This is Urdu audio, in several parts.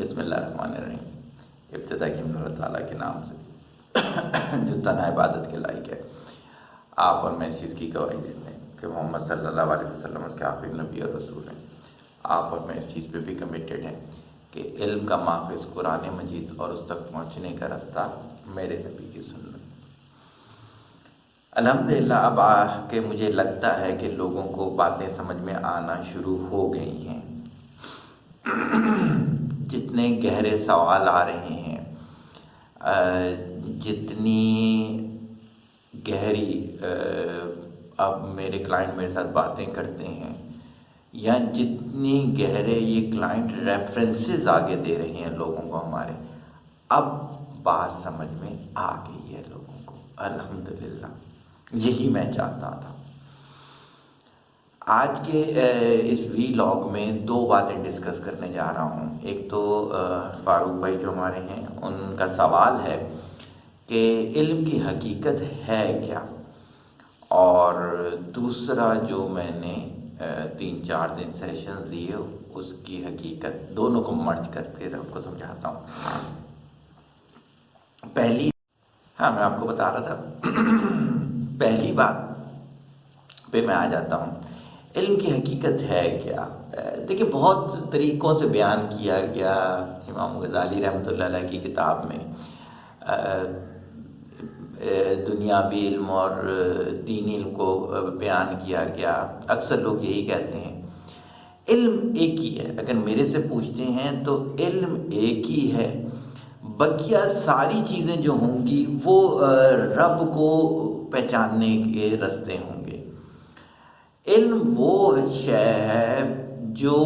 بسم اللہ الرحمن الرحیم۔ ابتدا کی اللہ تعالیٰ کے نام سے جو تنہا عبادت کے لائق ہے۔ آپ اور میں اس چیز کی گواہی دیتے ہیں کہ محمد صلی اللہ علیہ وسلم اس کے آخری نبی اور رسول ہیں۔ آپ اور میں اس چیز پہ بھی کمیٹیڈ ہیں کہ علم کا ماخذ قرآن مجید اور اس تک پہنچنے کا رستہ میرے نبی کی سنت۔ الحمدللہ اب کہ مجھے لگتا ہے کہ لوگوں کو باتیں سمجھ میں آنا شروع ہو گئی ہیں۔ جتنے گہرے سوال آ رہے ہیں، جتنی گہری اب میرے کلائنٹ میرے ساتھ باتیں کرتے ہیں، یا جتنی گہرے یہ کلائنٹ ریفرنسز آگے دے رہے ہیں لوگوں کو ہمارے، اب بات سمجھ میں آ گئی ہے لوگوں کو۔ الحمدللہ یہی میں چاہتا تھا۔ آج کے اس وی لاگ میں دو باتیں ڈسکس کرنے جا رہا ہوں۔ ایک تو فاروق بھائی جو ہمارے ہیں ان کا سوال ہے کہ علم کی حقیقت ہے کیا، اور دوسرا جو میں نے 3-4 دن سیشنز لیے اس کی حقیقت، دونوں کو مرج کرتے رہے آپ کو سمجھاتا ہوں۔ میں آپ کو بتا رہا تھا پہلی بات پہ میں آ جاتا ہوں۔ علم کی حقیقت ہے کیا؟ دیکھیں بہت طریقوں سے بیان کیا گیا امام غزالی رحمۃ اللہ علیہ کی کتاب میں، دنیاوی علم اور دینی علم کو بیان کیا گیا۔ اکثر لوگ یہی کہتے ہیں علم ایک ہی ہے۔ اگر میرے سے پوچھتے ہیں تو علم ایک ہی ہے، بقیہ ساری چیزیں جو ہوں گی وہ رب کو پہچاننے کے راستے ہوں گے۔ علم وہ شے ہے جو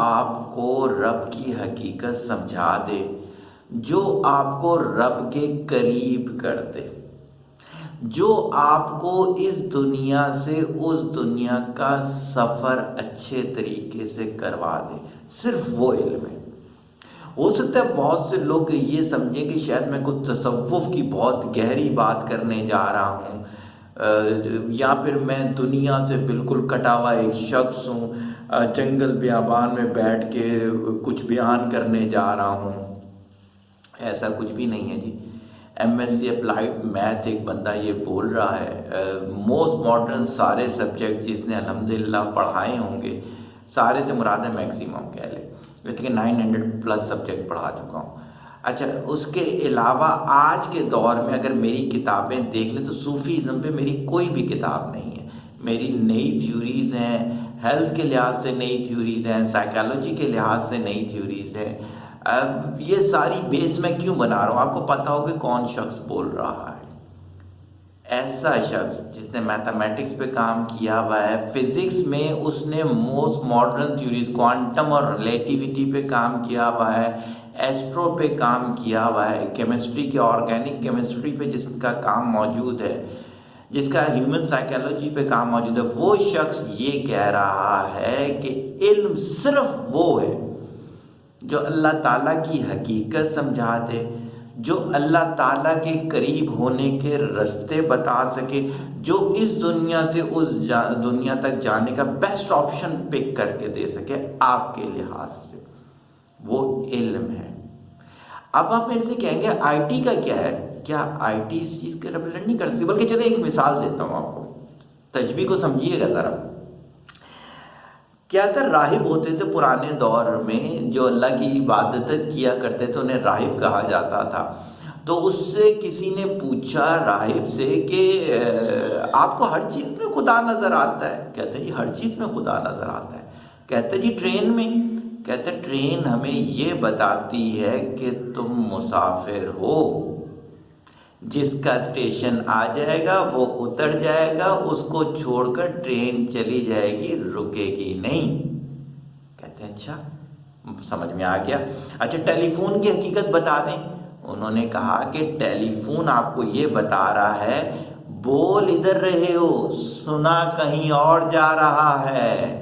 آپ کو رب کی حقیقت سمجھا دے، جو آپ کو رب کے قریب کر دے، جو آپ کو اس دنیا سے اس دنیا کا سفر اچھے طریقے سے کروا دے، صرف وہ علم ہے۔ ہو سکتا ہے بہت سے لوگ یہ سمجھیں کہ شاید میں کوئی تصوف کی بہت گہری بات کرنے جا رہا ہوں، یا پھر میں دنیا سے بالکل کٹا ہوا ایک شخص ہوں، جنگل بیابان میں بیٹھ کے کچھ بیان کرنے جا رہا ہوں۔ ایسا کچھ بھی نہیں ہے جی۔ M S C applied math ایک بندہ یہ بول رہا ہے، موسٹ ماڈرن سارے سبجیکٹ جس نے الحمدللہ پڑھائے ہوں گے، سارے سے مراد ہے میکسیمم کہہ لیں، لیکن 900+ سبجیکٹ پڑھا چکا ہوں۔ اچھا، اس کے علاوہ آج کے دور میں اگر میری کتابیں دیکھ لیں تو صوفیزم پہ میری کوئی بھی کتاب نہیں ہے۔ میری نئی تھیوریز ہیں، ہیلتھ کے لحاظ سے نئی تھیوریز ہیں، سائیکالوجی کے لحاظ سے نئی تھیوریز ہیں۔ اب یہ ساری بیس میں کیوں بنا رہا ہوں؟ آپ کو پتہ ہو کہ کون شخص بول رہا ہے۔ ایسا شخص جس نے میتھمیٹکس پہ کام کیا ہوا ہے، فزکس میں اس نے موسٹ ماڈرن تھیوریز کوانٹم اور ریلیٹیوٹی پہ کام کیا ہوا ہے، ایسٹرو پہ کام کیا ہوا ہے، کیمسٹری کی آرگینک کیمسٹری پہ جس کا کام موجود ہے، جس کا ہیومن سائیکالوجی پہ کام موجود ہے، وہ شخص یہ کہہ رہا ہے کہ علم صرف وہ ہے جو اللہ تعالیٰ کی حقیقت سمجھا دے، جو اللہ تعالیٰ کے قریب ہونے کے راستے بتا سکے، جو اس دنیا سے اس دنیا تک جانے کا بیسٹ آپشن پک کر کے دے سکے آپ کے لحاظ سے، وہ علم ہے۔ اب آپ میرے سے کہیں گے آئی ٹی کا کیا ہے؟ کیا آئی ٹی اس چیز کے ریپرزینٹ نہیں کر سکتی؟ بلکہ چلیں ایک مثال دیتا ہوں آپ کو، تشبیہ کو سمجھیے گا ذرا۔ کیا تھا، راہب ہوتے تھے پرانے دور میں جو اللہ کی عبادت کیا کرتے تھے، انہیں راہب کہا جاتا تھا۔ تو اس سے کسی نے پوچھا راہب سے کہ آپ کو ہر چیز میں خدا نظر آتا ہے؟ کہتے جی ہر چیز میں خدا نظر آتا ہے۔ کہتے جی ٹرین میں؟ کہتے ٹرین ہمیں یہ بتاتی ہے کہ تم مسافر ہو، جس کا اسٹیشن آ جائے گا وہ اتر جائے گا، اس کو چھوڑ کر ٹرین چلی جائے گی، رکے گی نہیں۔ کہتے ہیں اچھا سمجھ میں آ گیا۔ اچھا ٹیلی فون کی حقیقت بتا دیں؟ انہوں نے کہا کہ ٹیلی فون آپ کو یہ بتا رہا ہے بول ادھر رہے ہو، سنا کہیں اور جا رہا ہے۔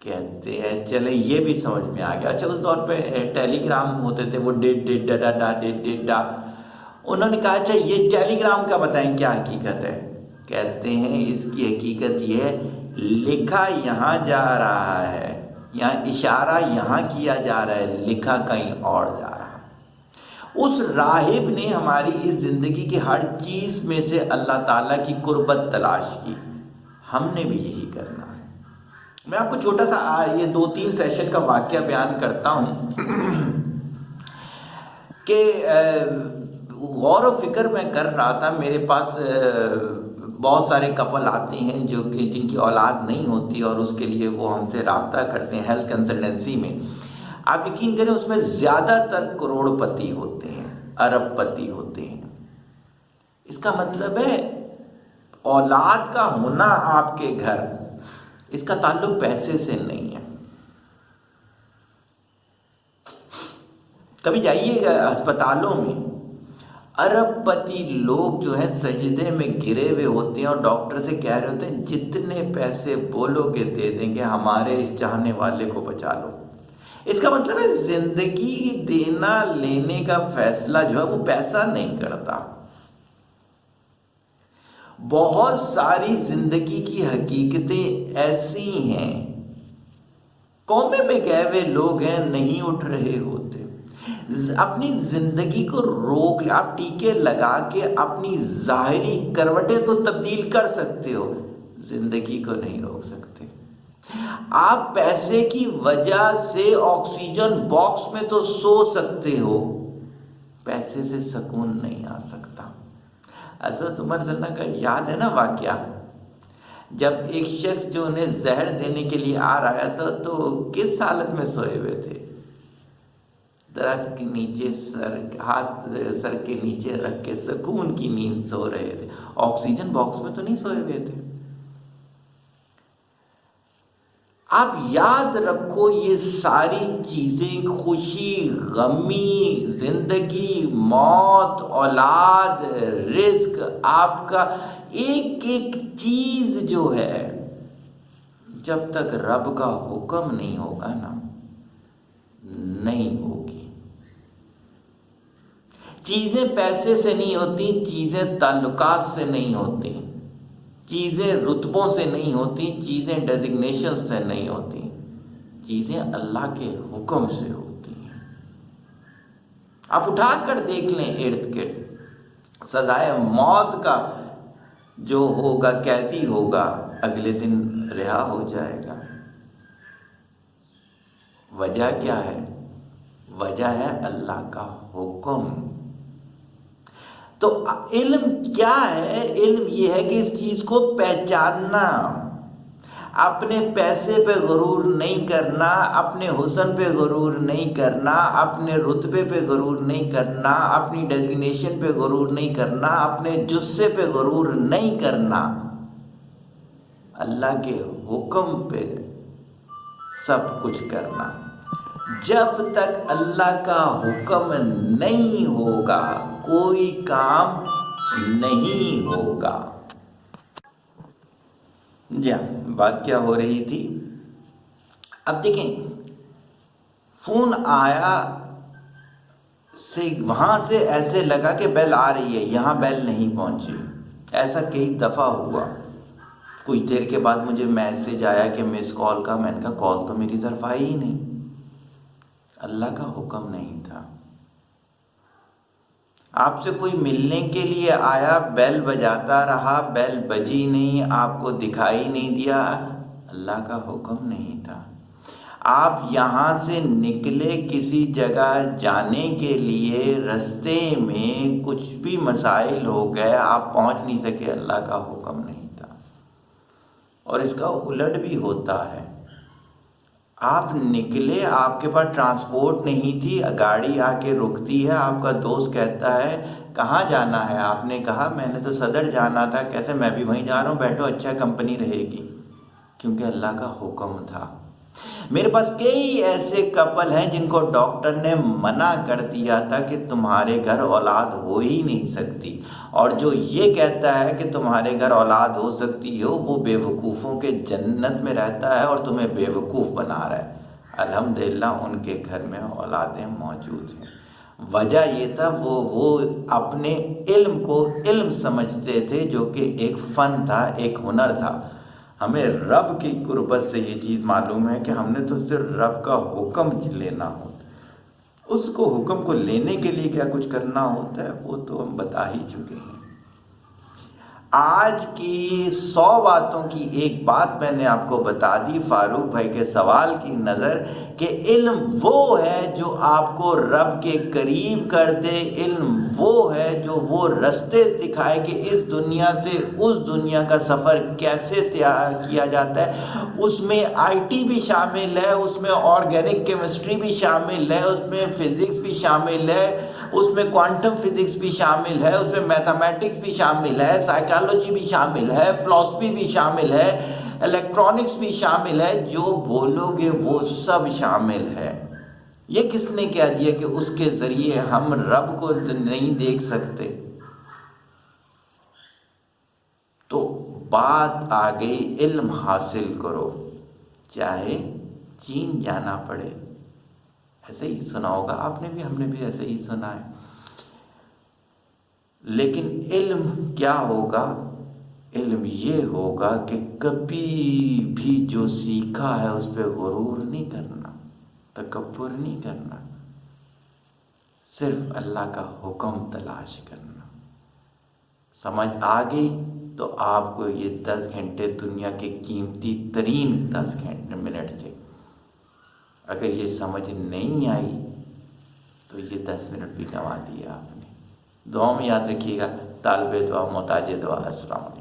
کہتے ہیں چلے یہ بھی سمجھ میں آ گیا۔ اچھا اس دور پہ ٹیلی گرام ہوتے تھے، وہ ڈیٹ ڈیٹ ڈا ڈا ڈا ڈیٹ ڈیٹ ڈا۔ انہوں نے کہا اچھا یہ ٹیلی گرام کا بتائیں کیا حقیقت ہے؟ کہتے ہیں اس کی حقیقت یہ ہے لکھا یہاں جا رہا ہے یہاں اشارہ یہاں کیا جا رہا ہے، لکھا کہیں اور جا رہا ہے۔ اس راہب نے ہماری اس زندگی کی ہر چیز میں سے اللہ تعالیٰ کی قربت تلاش کی، ہم نے بھی یہی کرنا ہے۔ میں آپ کو چھوٹا سا یہ 2-3 سیشن کا واقعہ بیان کرتا ہوں کہ غور و فکر میں کر رہا تھا۔ میرے پاس بہت سارے کپل آتے ہیں جو کہ جن کی اولاد نہیں ہوتی اور اس کے لیے وہ ہم سے رابطہ کرتے ہیں ہیلتھ کنسلٹنسی میں۔ آپ یقین کریں اس میں زیادہ تر کروڑ پتی ہوتے ہیں، ارب پتی ہوتے ہیں۔ اس کا مطلب ہے اولاد کا ہونا آپ کے گھر، اس کا تعلق پیسے سے نہیں ہے۔ کبھی جائیے گا اسپتالوں میں، ارب پتی لوگ جو ہیں سجدے میں گرے ہوئے ہوتے ہیں اور ڈاکٹر سے کہہ رہے ہوتے ہیں جتنے پیسے بولو گے دے دیں گے، ہمارے اس چاہنے والے کو بچا لو۔ اس کا مطلب ہے زندگی دینا لینے کا فیصلہ جو ہے وہ پیسہ نہیں کرتا۔ بہت ساری زندگی کی حقیقتیں ایسی ہیں، قومیں میں گئے ہوئے لوگ ہیں نہیں اٹھ رہے ہوتے۔ اپنی زندگی کو روک لیں، آپ ٹیکے لگا کے اپنی ظاہری کروٹیں تو تبدیل کر سکتے ہو، زندگی کو نہیں روک سکتے۔ آپ پیسے کی وجہ سے آکسیجن باکس میں تو سو سکتے ہو، پیسے سے سکون نہیں آ سکتا۔ حضرت عمر رضی اللہ کا یاد ہے نا واقعہ، جب ایک شخص جو انہیں زہر دینے کے لیے آ رہا تھا تو کس حالت میں سوئے ہوئے تھے؟ درخت کے نیچے ہاتھ سر کے نیچے رکھ کے سکون کی نیند سو رہے تھے، آکسیجن باکس میں تو نہیں سوئے ہوئے تھے۔ آپ یاد رکھو یہ ساری چیزیں، خوشی، غمی، زندگی، موت، اولاد، رزق، آپ کا ایک ایک چیز جو ہے جب تک رب کا حکم نہیں ہوگا نا نہیں ہوگی۔ چیزیں پیسے سے نہیں ہوتی، چیزیں تعلقات سے نہیں ہوتی، چیزیں رتبوں سے نہیں ہوتی، چیزیں ڈیزگنیشن سے نہیں ہوتی، چیزیں اللہ کے حکم سے ہوتی ہیں۔ آپ اٹھا کر دیکھ لیں ارد گرد، سزائے موت کا جو ہوگا قیدی ہوگا اگلے دن رہا ہو جائے گا۔ وجہ کیا ہے؟ وجہ ہے اللہ کا حکم۔ تو علم کیا ہے؟ علم یہ ہے کہ اس چیز کو پہچاننا، اپنے پیسے پہ غرور نہیں کرنا، اپنے حسن پہ غرور نہیں کرنا، اپنے رتبے پہ غرور نہیں کرنا، اپنی ڈیزگنیشن پہ غرور نہیں کرنا، اپنے جثے پہ غرور نہیں کرنا، اللہ کے حکم پہ سب کچھ کرنا۔ جب تک اللہ کا حکم نہیں ہوگا کوئی کام نہیں ہوگا۔ جی ہاں، بات کیا ہو رہی تھی؟ اب دیکھیں، فون آیا سے وہاں سے ایسے لگا کہ بیل آ رہی ہے، یہاں بیل نہیں پہنچی۔ ایسا کئی دفعہ ہوا۔ کچھ دیر کے بعد مجھے میسج آیا کہ مس کال کا، میں نے کہا کال تو میری طرف آئی ہی نہیں، اللہ کا حکم نہیں تھا۔ آپ سے کوئی ملنے کے لیے آیا، بیل بجاتا رہا، بیل بجی نہیں، آپ کو دکھائی نہیں دیا، اللہ کا حکم نہیں تھا۔ آپ یہاں سے نکلے کسی جگہ جانے کے لیے، رستے میں کچھ بھی مسائل ہو گئے، آپ پہنچ نہیں سکے، اللہ کا حکم نہیں تھا۔ اور اس کا الٹ بھی ہوتا ہے، آپ نکلے، آپ کے پاس ٹرانسپورٹ نہیں تھی، گاڑی آ کے رکتی ہے، آپ کا دوست کہتا ہے کہاں جانا ہے؟ آپ نے کہا میں نے تو صدر جانا تھا، کہتے میں بھی وہیں جا رہا ہوں، بیٹھو اچھا کمپنی رہے گی، کیونکہ اللہ کا حکم تھا۔ میرے پاس کئی ایسے کپل ہیں جن کو ڈاکٹر نے منع کر دیا تھا کہ تمہارے گھر اولاد ہو ہی نہیں سکتی، اور جو یہ کہتا ہے کہ تمہارے گھر اولاد ہو سکتی ہو وہ بے وقوفوں کے جنت میں رہتا ہے اور تمہیں بے وقوف بنا رہا ہے۔ الحمدللہ ان کے گھر میں اولادیں موجود ہیں۔ وجہ یہ تھا وہ اپنے علم کو علم سمجھتے تھے، جو کہ ایک فن تھا، ایک ہنر تھا۔ ہمیں رب کی قربت سے یہ چیز معلوم ہے کہ ہم نے تو صرف رب کا حکم لینا ہوتا ہے، اس کو حکم کو لینے کے لیے کیا کچھ کرنا ہوتا ہے وہ تو ہم بتا ہی چکے ہیں۔ آج کی 100 باتوں کی ایک بات میں نے آپ کو بتا دی فاروق بھائی کے سوال کی نظر، کہ علم وہ ہے جو آپ کو رب کے قریب کر دے، علم وہ ہے جو وہ رستے دکھائے کہ اس دنیا سے اس دنیا کا سفر کیسے طے کیا جاتا ہے۔ اس میں آئی ٹی بھی شامل ہے، اس میں آرگینک کیمسٹری بھی شامل ہے، اس میں فزکس بھی شامل ہے، اس میں کوانٹم فزکس بھی شامل ہے، اس میں میتھمیٹکس بھی شامل ہے، سائیکالوجی بھی شامل ہے، فلسفی بھی شامل ہے، الیکٹرانکس بھی شامل ہے، جو بولو گے وہ سب شامل ہے۔ یہ کس نے کہہ دیا کہ اس کے ذریعے ہم رب کو نہیں دیکھ سکتے؟ تو بات آ گئی علم حاصل کرو، چاہے چین جانا پڑے۔ ایسے ہی سنا ہوگا آپ نے بھی، ہم نے بھی ایسے ہی سنا ہے۔ لیکن علم کیا ہوگا؟ علم یہ ہوگا کہ کبھی بھی جو سیکھا ہے اس پہ غرور نہیں کرنا، تکبر نہیں کرنا، صرف اللہ کا حکم تلاش کرنا۔ سمجھ آ گئی تو آپ کو یہ 10 گھنٹے دنیا کے قیمتی ترین 10 منٹ تھے۔ اگر یہ سمجھ نہیں آئی تو یہ 10 منٹ بھی گنوا دیا آپ نے۔ دعا میں یاد رکھیے گا، طالب دعا محتاج دعا۔ السلام علیکم۔